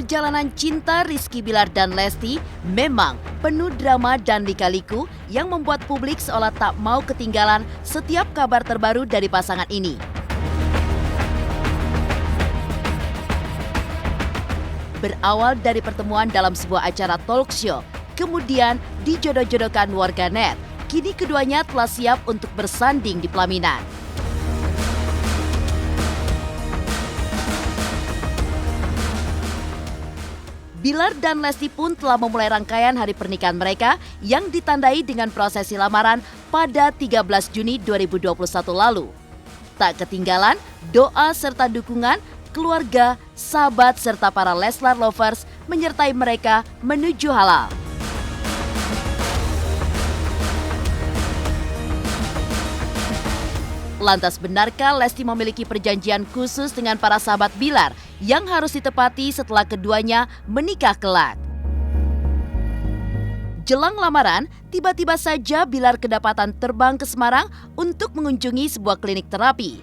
Perjalanan cinta Rizky Bilar dan Lesti memang penuh drama dan lika-liku yang membuat publik seolah tak mau ketinggalan setiap kabar terbaru dari pasangan ini. Berawal dari pertemuan dalam sebuah acara talk show, kemudian dijodoh-jodohkan warganet, kini keduanya telah siap untuk bersanding di pelaminan. Bilar dan Lesti pun telah memulai rangkaian hari pernikahan mereka yang ditandai dengan prosesi lamaran pada 13 Juni 2021 lalu. Tak ketinggalan doa serta dukungan keluarga, sahabat serta para Leslar lovers menyertai mereka menuju halal. Lantas benarkah Lesti memiliki perjanjian khusus dengan para sahabat Bilar yang harus ditepati setelah keduanya menikah kelak? Jelang lamaran, tiba-tiba saja Bilar kedapatan terbang ke Semarang untuk mengunjungi sebuah klinik terapi.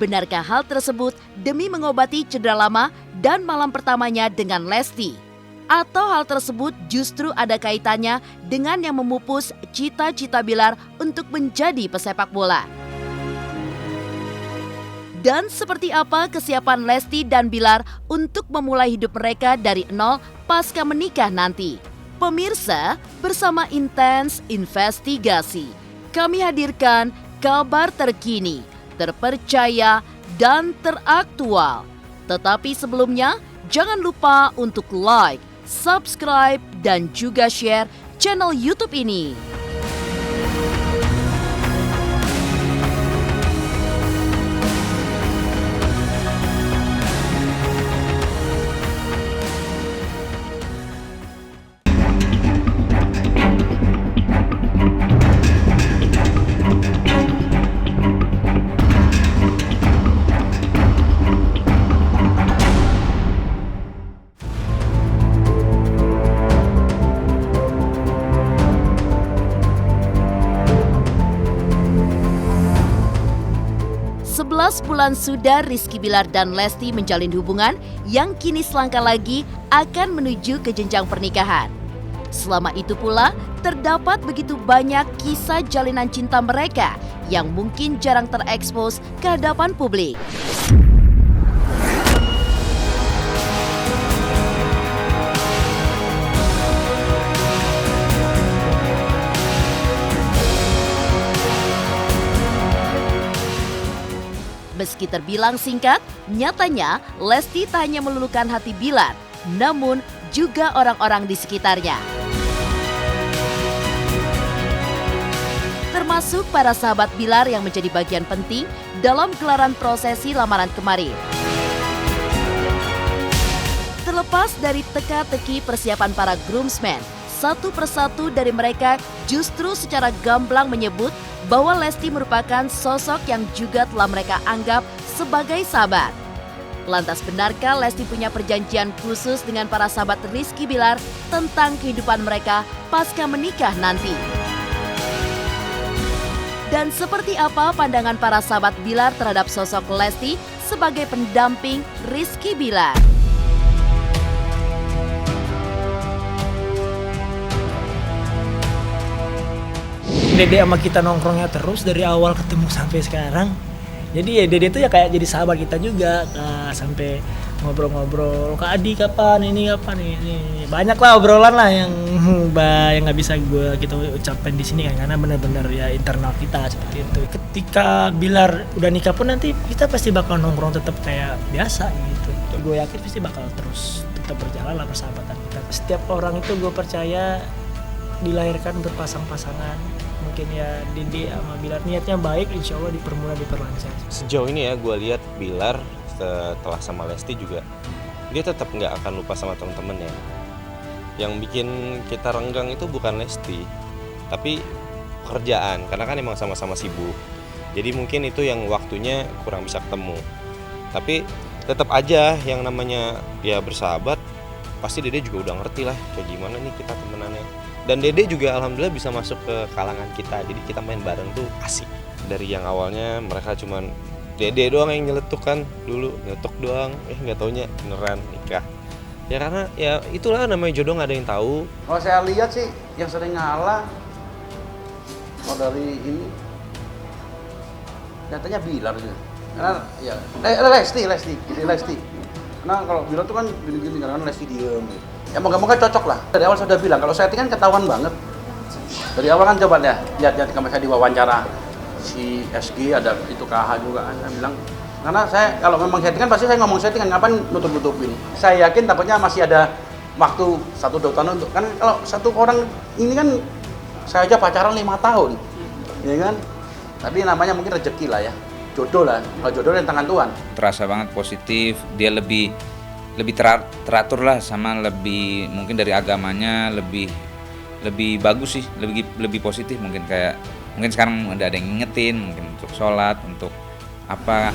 Benarkah hal tersebut demi mengobati cedera lama dan malam pertamanya dengan Lesti? Atau hal tersebut justru ada kaitannya dengan yang memupus cita-cita Bilar untuk menjadi pesepak bola? Dan seperti apa kesiapan Lesti dan Bilar untuk memulai hidup mereka dari nol pasca menikah nanti? Pemirsa, bersama Intens Investigasi, kami hadirkan kabar terkini, terpercaya, dan teraktual. Tetapi sebelumnya, jangan lupa untuk like, subscribe, dan juga share channel YouTube ini. Bulan sudah Rizky Bilar dan Lesti menjalin hubungan yang kini selangkah lagi akan menuju ke jenjang pernikahan. Selama itu pula, terdapat begitu banyak kisah jalinan cinta mereka yang mungkin jarang terekspos ke hadapan publik. Meski terbilang singkat, nyatanya Lesti tak hanya meluluhkan hati Bilar, namun juga orang-orang di sekitarnya. Termasuk para sahabat Bilar yang menjadi bagian penting dalam gelaran prosesi lamaran kemarin. Terlepas dari teka-teki persiapan para groomsmen, satu persatu dari mereka justru secara gamblang menyebut bahwa Lesti merupakan sosok yang juga telah mereka anggap sebagai sahabat. Lantas benarkah Lesti punya perjanjian khusus dengan para sahabat Rizky Bilar tentang kehidupan mereka pasca menikah nanti? Dan seperti apa pandangan para sahabat Bilar terhadap sosok Lesti sebagai pendamping Rizky Bilar? Dede sama kita nongkrongnya terus dari awal ketemu sampai sekarang. Jadi ya Dede tuh ya kayak jadi sahabat kita juga, sampai ngobrol-ngobrol. Kak Adi kapan ini. Banyak lah obrolan lah yang nggak bisa kita ucapin di sini kan, karena benar-benar ya internal kita seperti itu. Ketika Bilar udah nikah pun nanti kita pasti bakal nongkrong tetap kayak biasa gitu. Gue yakin pasti bakal terus tetap berjalan lah persahabatan kita. Setiap orang itu gue percaya dilahirkan berpasang-pasangan. Mungkin ya Dede sama Bilar niatnya baik, insya Allah dipermudah, diperlancar. Sejauh ini ya gue lihat Bilar setelah sama Lesti juga dia tetap nggak akan lupa sama teman-temannya. Yang bikin kita renggang itu bukan Lesti, tapi pekerjaan, karena kan emang sama-sama sibuk. Jadi mungkin itu yang waktunya kurang bisa ketemu. Tapi tetap aja yang namanya ya bersahabat, pasti Dede juga udah ngerti lah kayak gimana nih kita temenannya. Dan Dede juga alhamdulillah bisa masuk ke kalangan kita, jadi kita main bareng tuh asik. Dari yang awalnya mereka cuman Dede doang yang nyeletuk kan dulu, nyeletuk doang, nggak taunya beneran nikah. Ya karena ya itulah namanya jodoh, nggak ada yang tahu. Kalau saya lihat sih yang sering ngalah kalau dari ini nyatanya Bilar sih. Karena ya Lesti. Karena kalau Bilar tuh kan gini-gini, karena Lesti diem gitu. Ya moga-moga cocok lah. Dari awal saya udah bilang kalau setting kan ketahuan banget. Dari awal kan coba deh lihat kemarin saya diwawancara si SG, ada itu KH juga, saya bilang karena saya kalau memang settingan pasti saya ngomong settingan, ngapain nutup-nutupin. Saya yakin takutnya masih ada waktu 1-2 tahun untuk, kan kalau satu orang ini kan saya aja pacaran 5 tahun ya kan, tapi namanya mungkin rezeki lah ya, jodoh lah, kalau jodoh dari tangan Tuhan. Terasa banget positif, dia lebih teratur lah, sama lebih mungkin dari agamanya lebih bagus sih, lebih positif mungkin, kayak mungkin sekarang udah ada yang ngingetin mungkin untuk sholat, untuk apa.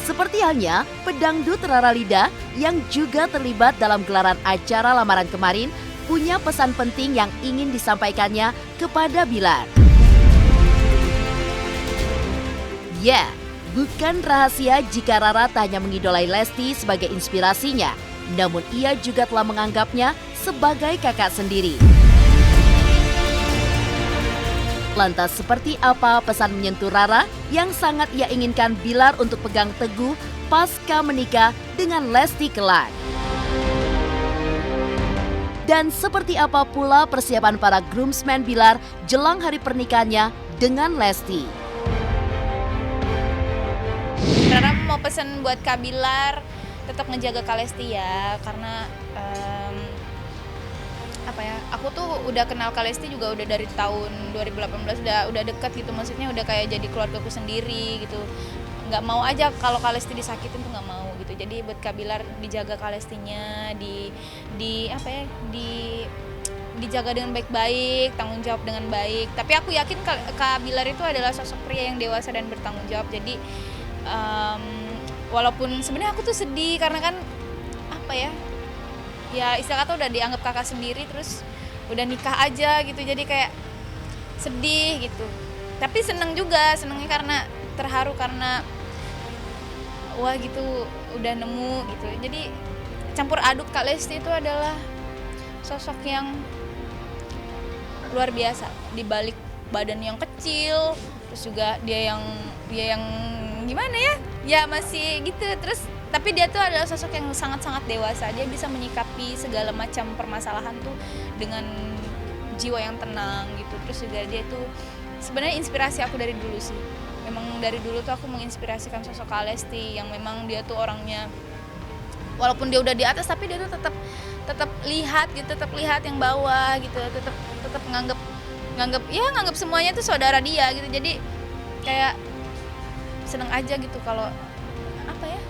Seperti halnya pedangdut Rara Lida yang juga terlibat dalam gelaran acara lamaran kemarin, punya pesan penting yang ingin disampaikannya kepada Bilar. Ya, bukan rahasia jika Rara tak hanya mengidolai Lesti sebagai inspirasinya, namun ia juga telah menganggapnya sebagai kakak sendiri. Lantas seperti apa pesan menyentuh Rara yang sangat ia inginkan Bilar untuk pegang teguh pasca menikah dengan Lesti kelak? Dan seperti apa pula persiapan para groomsmen Bilar jelang hari pernikahannya dengan Lesti? Rara mau pesen buat Kak Bilar, tetap ngejaga Kak Lesti ya, karena aku tuh udah kenal Kak Lesti juga udah dari tahun 2018, udah dekat gitu, maksudnya udah kayak jadi keluargaku sendiri gitu. Nggak mau aja kalau Kak Lesti disakitin tuh nggak mau gitu. Jadi buat Kak Bilar dijaga Kak Lestinya, dijaga dengan baik-baik, tanggung jawab dengan baik. Tapi aku yakin Kak Bilar itu adalah sosok pria yang dewasa dan bertanggung jawab. Jadi walaupun sebenarnya aku tuh sedih karena kan ya istilah kata udah dianggap kakak sendiri, terus udah nikah aja gitu, jadi kayak sedih gitu. Tapi senengnya karena terharu karena wah gitu udah nemu gitu. Jadi campur aduk Kak Lesti itu adalah sosok yang luar biasa, di balik badan yang kecil, terus juga dia yang gimana ya masih gitu, terus tapi dia tuh adalah sosok yang sangat-sangat dewasa. Dia bisa menyikapi segala macam permasalahan tuh dengan jiwa yang tenang gitu. Terus juga dia tuh sebenarnya inspirasi aku dari dulu sih. Memang dari dulu tuh aku menginspirasikan sosok Kak Lesti yang memang dia tuh orangnya, walaupun dia udah di atas tapi dia tuh tetap lihat gitu, tetap lihat yang bawah gitu, tetap nganggap semuanya tuh saudara dia gitu. Jadi kayak seneng aja gitu kalau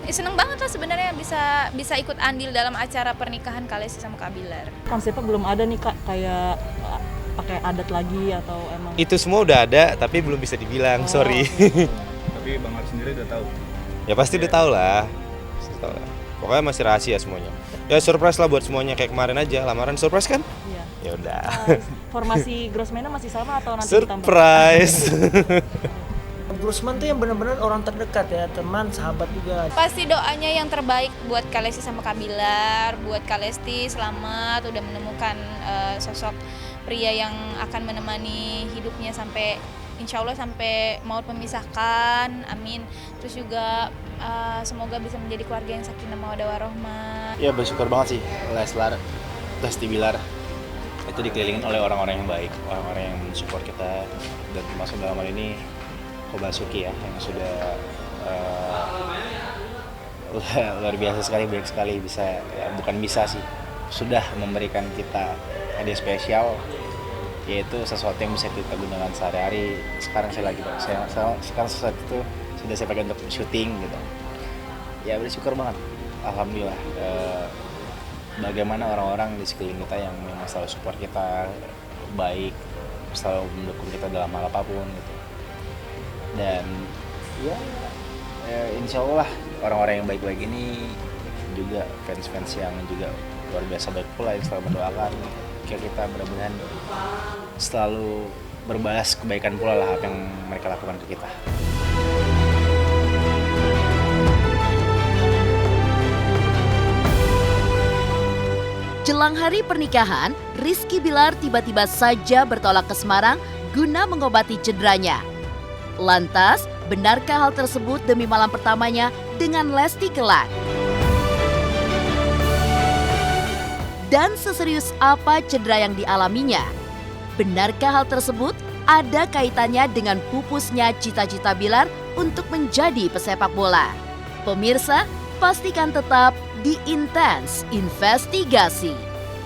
seneng banget lah sebenarnya bisa ikut andil dalam acara pernikahan Kak Lesti sama Kak Bilar. Konsepnya belum ada nih Kak, kayak pakai adat lagi atau emang? Itu semua udah ada tapi belum bisa dibilang, sorry. Tapi Bang Art sendiri udah tahu? Ya pasti udah tahu lah. Pokoknya masih rahasia semuanya. Ya surprise lah buat semuanya, kayak kemarin aja lamaran surprise kan? Iya. Ya udah. Formasi groomsmen-nya masih sama atau nanti surprise. Groomsmen tuh yang benar-benar orang terdekat ya, teman, sahabat juga. Pasti doanya yang terbaik buat Kak Lesti sama Kak Bilar, buat Kak Lesti selamat udah menemukan sosok pria yang akan menemani hidupnya sampai insya Allah sampai maut memisahkan, amin. Terus juga semoga bisa menjadi keluarga yang sakinah mawaddah warahmah. Ya bersyukur banget sih Lesti Bilar itu dikelilingin oleh orang-orang yang baik, orang-orang yang mensupport kita, dan termasuk dalam hal ini Kobasuki ya, yang sudah luar biasa sekali, baik sekali, bisa ya, bukan bisa sih, sudah memberikan kita hadiah spesial, yaitu sesuatu yang bisa kita gunakan sehari-hari. Sekarang sekarang sesuatu itu sudah saya pakai untuk syuting gitu. Ya bersyukur banget, alhamdulillah. Bagaimana orang-orang di sekeliling kita yang memang selalu support kita, baik, selalu mendukung kita dalam hal apapun gitu. Dan ya insya Allah orang-orang yang baik-baik ini juga fans-fans yang juga luar biasa baik pula yang selalu mendoakan kita, mudah-mudahan selalu berbalas kebaikan pula lah apa yang mereka lakukan ke kita. Jelang hari pernikahan, Rizky Bilar tiba-tiba saja bertolak ke Semarang guna mengobati cederanya. Lantas, benarkah hal tersebut demi malam pertamanya dengan Lesti kelak? Dan seserius apa cedera yang dialaminya? Benarkah hal tersebut ada kaitannya dengan pupusnya cita-cita Bilar untuk menjadi pesepak bola? Pemirsa, pastikan tetap di Intense Investigasi.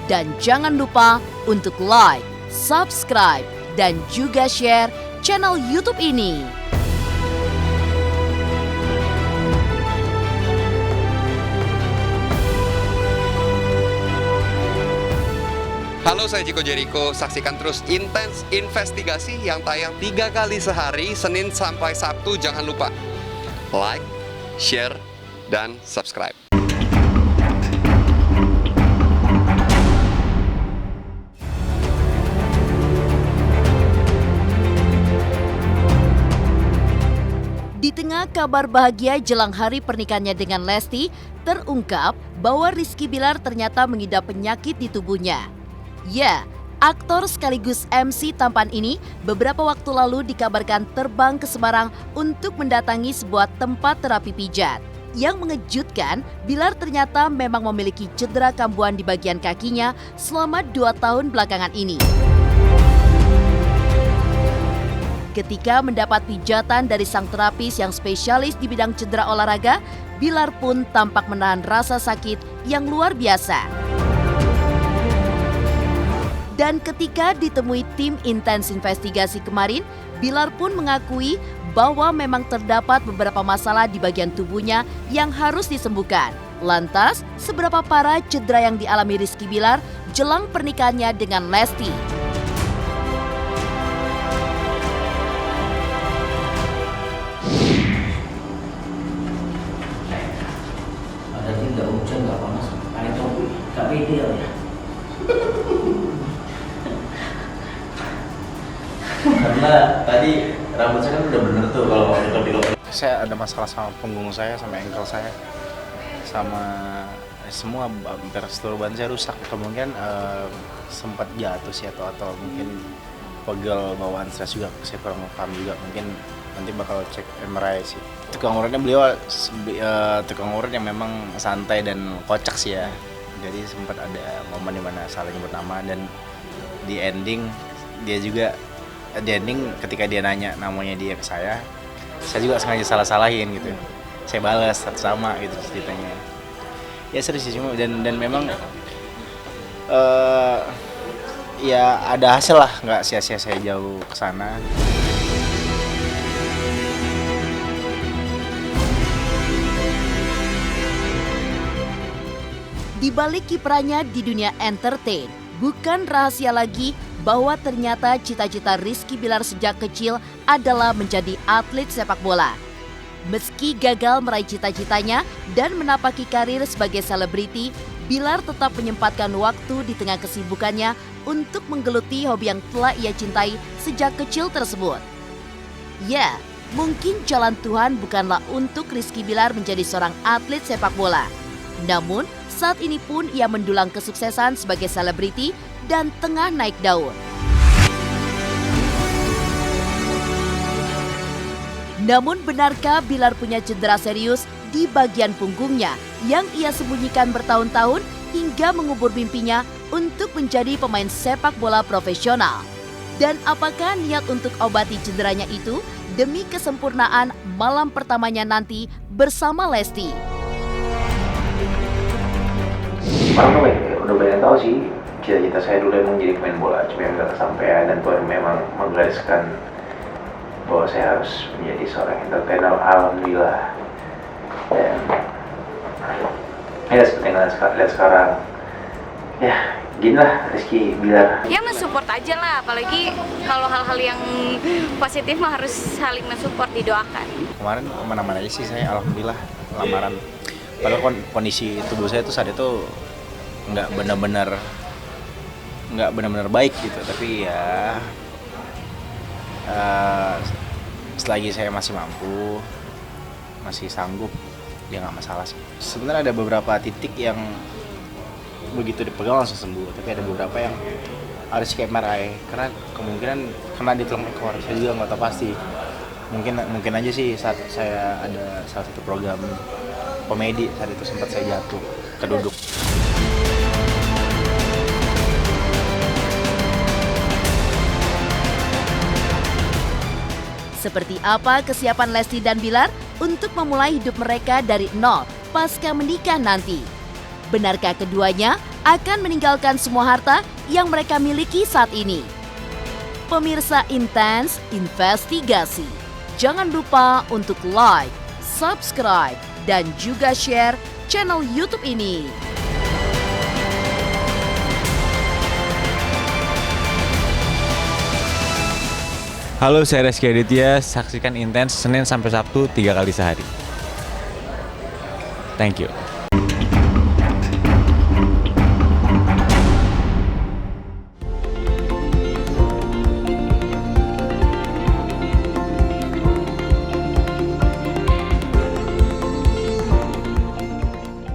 Dan jangan lupa untuk like, subscribe, dan juga share channel YouTube ini. Halo, saya Chico Jericho. Saksikan terus Intense Investigasi yang tayang 3 kali sehari, Senin sampai Sabtu. Jangan lupa like, share, dan subscribe. Di tengah kabar bahagia jelang hari pernikahannya dengan Lesti, terungkap bahwa Rizky Bilar ternyata mengidap penyakit di tubuhnya. Ya, aktor sekaligus MC tampan ini beberapa waktu lalu dikabarkan terbang ke Semarang untuk mendatangi sebuah tempat terapi pijat. Yang mengejutkan, Bilar ternyata memang memiliki cedera kambuhan di bagian kakinya selama 2 tahun belakangan ini. Ketika mendapat pijatan dari sang terapis yang spesialis di bidang cedera olahraga, Bilar pun tampak menahan rasa sakit yang luar biasa. Dan ketika ditemui tim Intense Investigasi kemarin, Bilar pun mengakui bahwa memang terdapat beberapa masalah di bagian tubuhnya yang harus disembuhkan. Lantas, seberapa parah cedera yang dialami Rizky Bilar jelang pernikahannya dengan Lesti? Nggak hujan, nggak panas, pakai topi, nggak ideal ya. Karena tadi rambut saya kan udah bener tuh kalau topi. Saya ada masalah sama punggung saya, sama ankle saya, sama semua hampir seluruh badan saya rusak. Kemungkinan sempat jatuh sih atau mungkin pegel bawaan stres juga. Saya kurang paham juga, mungkin nanti bakal cek MRI sih. Tukang urutnya beliau tukang urut yang memang santai dan kocak sih ya. Jadi sempat ada momen dimana saling nyebut nama, dan di ending ketika dia nanya namanya dia ke saya juga sengaja salah-salahin gitu. Saya balas sama gitu ceritanya. Ya serius sih, cuma dan memang ya ada hasil lah, nggak sia-sia saya jauh ke sana. Di balik kiprahnya di dunia entertain, bukan rahasia lagi bahwa ternyata cita-cita Rizky Bilar sejak kecil adalah menjadi atlet sepak bola. Meski gagal meraih cita-citanya dan menapaki karir sebagai selebriti, Bilar tetap menyempatkan waktu di tengah kesibukannya untuk menggeluti hobi yang telah ia cintai sejak kecil tersebut. Ya, mungkin jalan Tuhan bukanlah untuk Rizky Bilar menjadi seorang atlet sepak bola. Namun, saat ini pun ia mendulang kesuksesan sebagai selebriti dan tengah naik daun. Namun benarkah Bilar punya cedera serius di bagian punggungnya yang ia sembunyikan bertahun-tahun hingga mengubur mimpinya untuk menjadi pemain sepak bola profesional? Dan apakah niat untuk obati cederanya itu demi kesempurnaan malam pertamanya nanti bersama Lesti? Orang udah banyak tahu sih, cita-cita saya dulu emang jadi pemain bola, cuma yang gak kesampaian, dan Tuhan memang menggariskan bahwa saya harus menjadi seorang entertainer, alhamdulillah. Dan ya seperti yang kalian lihat sekarang, ya gini lah Rizky Bilar. Ya mensupport aja lah, apalagi kalau hal-hal yang positif mah harus saling mensupport, didoakan. Kemarin aman-aman aja sih saya, alhamdulillah, lamaran. Padahal kondisi tubuh saya tuh saat itu nggak benar-benar baik gitu, tapi ya selagi saya masih mampu, masih sanggup, ya nggak masalah sih. Sebenarnya ada beberapa titik yang begitu dipegang langsung sembuh, tapi ada beberapa yang harus ke MRI karena kemungkinan kena di tulang ekor. Saya juga nggak tahu pasti. Mungkin aja sih saat saya ada salah satu program komedi, saat itu sempat saya jatuh keduduk. Seperti apa kesiapan Lesti dan Bilar untuk memulai hidup mereka dari nol pasca menikah nanti? Benarkah keduanya akan meninggalkan semua harta yang mereka miliki saat ini? Pemirsa Intens Investigasi, jangan lupa untuk like, subscribe, dan juga share channel YouTube ini. Halo, saya Reski Aditya. Saksikan Intens Senin sampai Sabtu 3 kali sehari. Thank you.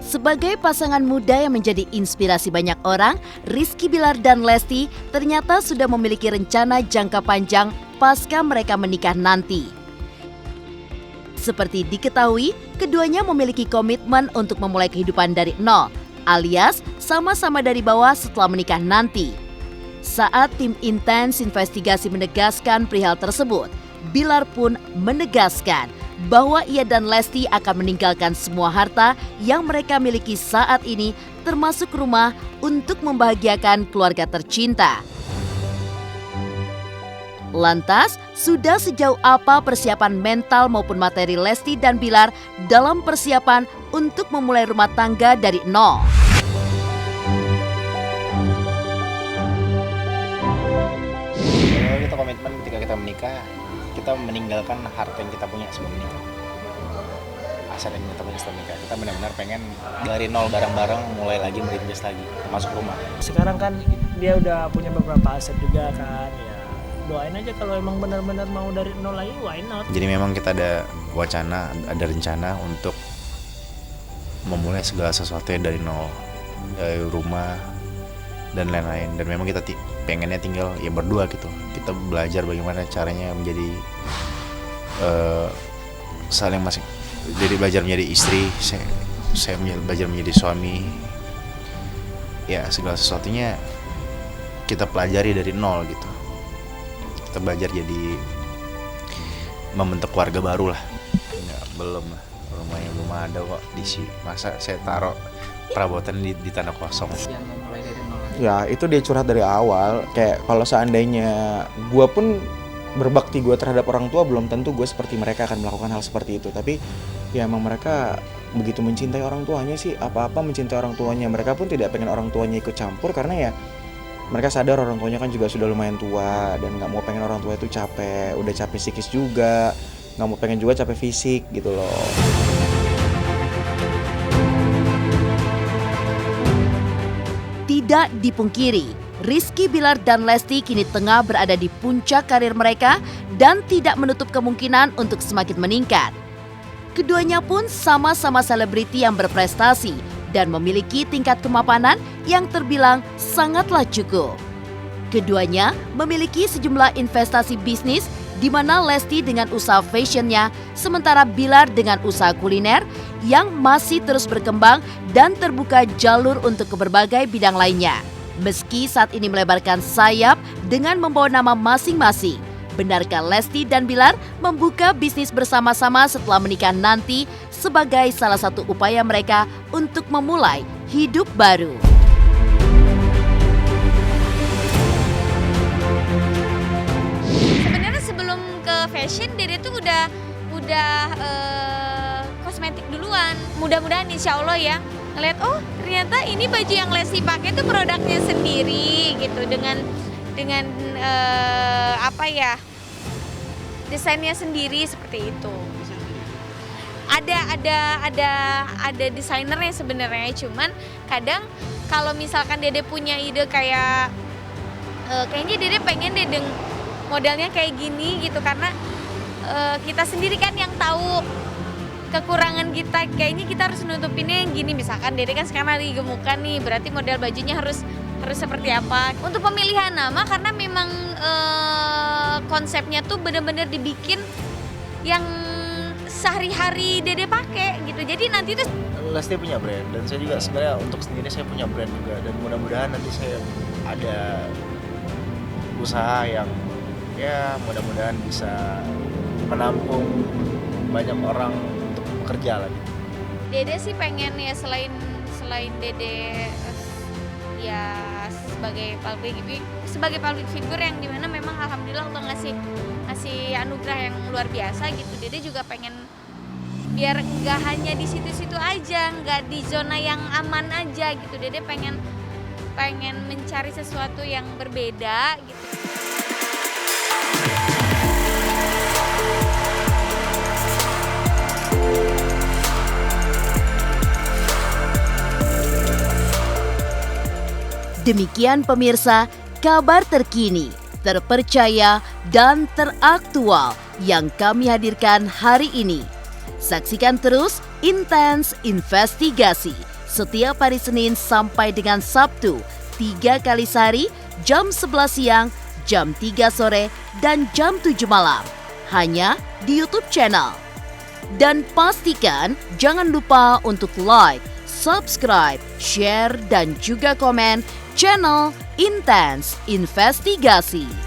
Sebagai pasangan muda yang menjadi inspirasi banyak orang, Rizky Bilar dan Lesti ternyata sudah memiliki rencana jangka panjang pasca mereka menikah nanti. Seperti diketahui, keduanya memiliki komitmen untuk memulai kehidupan dari nol, alias sama-sama dari bawah setelah menikah nanti. Saat tim Intens Investigasi menegaskan perihal tersebut, Bilar pun menegaskan bahwa ia dan Lesti akan meninggalkan semua harta yang mereka miliki saat ini, termasuk rumah, untuk membahagiakan keluarga tercinta. Lantas, sudah sejauh apa persiapan mental maupun materi Lesti dan Bilar dalam persiapan untuk memulai rumah tangga dari nol? Kalau kita komitmen ketika kita menikah, kita meninggalkan harta yang kita punya sebelum menikah. Aset yang kita punya sebelum menikah. Kita benar-benar pengen dari nol bareng-bareng mulai lagi merintis lagi, termasuk rumah. Sekarang kan dia udah punya beberapa aset juga kan, ya doain aja kalau emang benar-benar mau dari nol lagi, why not? Jadi memang kita ada wacana, ada rencana untuk memulai segala sesuatu dari nol, dari rumah dan lain-lain. Dan memang kita pengennya tinggal ya berdua gitu. Kita belajar bagaimana caranya menjadi saling masing. Jadi belajar menjadi istri, saya belajar menjadi suami. Ya segala sesuatunya kita pelajari dari nol gitu. Kita belajar jadi membentuk keluarga baru lah. Enggak, belum lah, rumahnya belum ada kok diisi. Masa saya taruh perabotan di tanah kosong. Ya itu dia curhat dari awal. Kayak kalau seandainya gue pun berbakti gue terhadap orang tua, belum tentu gue seperti mereka akan melakukan hal seperti itu. Tapi ya emang mereka begitu mencintai orang tuanya sih, apa-apa mencintai orang tuanya. Mereka pun tidak pengen orang tuanya ikut campur karena ya mereka sadar orang tuanya kan juga sudah lumayan tua dan nggak mau pengen orang tua itu capek, udah capek psikis juga, nggak mau pengen juga capek fisik gitu loh. Tidak dipungkiri, Rizky Bilar dan Lesti kini tengah berada di puncak karir mereka dan tidak menutup kemungkinan untuk semakin meningkat. Keduanya pun sama-sama selebriti yang berprestasi dan memiliki tingkat kemapanan yang terbilang sangatlah cukup. Keduanya memiliki sejumlah investasi bisnis, di mana Lesti dengan usaha fashionnya, sementara Bilar dengan usaha kuliner yang masih terus berkembang dan terbuka jalur untuk ke berbagai bidang lainnya. Meski saat ini melebarkan sayap dengan membawa nama masing-masing, benarkah Lesti dan Bilar membuka bisnis bersama-sama setelah menikah nanti sebagai salah satu upaya mereka untuk memulai hidup baru? Sebenarnya sebelum ke fashion, Dede tuh udah kosmetik duluan. Mudah-mudahan insya Allah ya ngeliat, oh ternyata ini baju yang Lesti pakai tuh produknya sendiri gitu, dengan desainnya sendiri seperti itu. Ada desainernya sebenarnya, cuman kadang kalau misalkan Dede punya ide kayak kayaknya Dede pengen deh modelnya kayak gini gitu, karena kita sendiri kan yang tahu kekurangan kita, kayaknya kita harus nutupinnya yang gini. Misalkan Dede kan sekarang lagi gemukan nih, berarti model bajunya harus seperti apa. Untuk pemilihan nama, karena memang konsepnya tuh bener-bener dibikin yang sehari-hari Dede pakai gitu. Jadi nanti tuh Lesti punya brand dan saya juga sebenarnya untuk sendiri saya punya brand juga, dan mudah-mudahan nanti saya ada usaha yang ya mudah-mudahan bisa menampung banyak orang untuk bekerja lagi. Dede sih pengen ya selain Dede ya sebagai public figure yang dimana memang alhamdulillah Allah ngasih anugerah yang luar biasa gitu. Dede juga pengen biar nggak hanya di situ-situ aja, nggak di zona yang aman aja gitu. Dede pengen mencari sesuatu yang berbeda gitu. Demikian pemirsa, kabar terkini, terpercaya, dan teraktual yang kami hadirkan hari ini. Saksikan terus Intens Investigasi setiap hari Senin sampai dengan Sabtu, 3 kali sehari, jam 11 siang, jam 3 sore, dan jam 7 malam. Hanya di YouTube channel. Dan pastikan jangan lupa untuk like, subscribe, share, dan juga komen channel Intens Investigasi.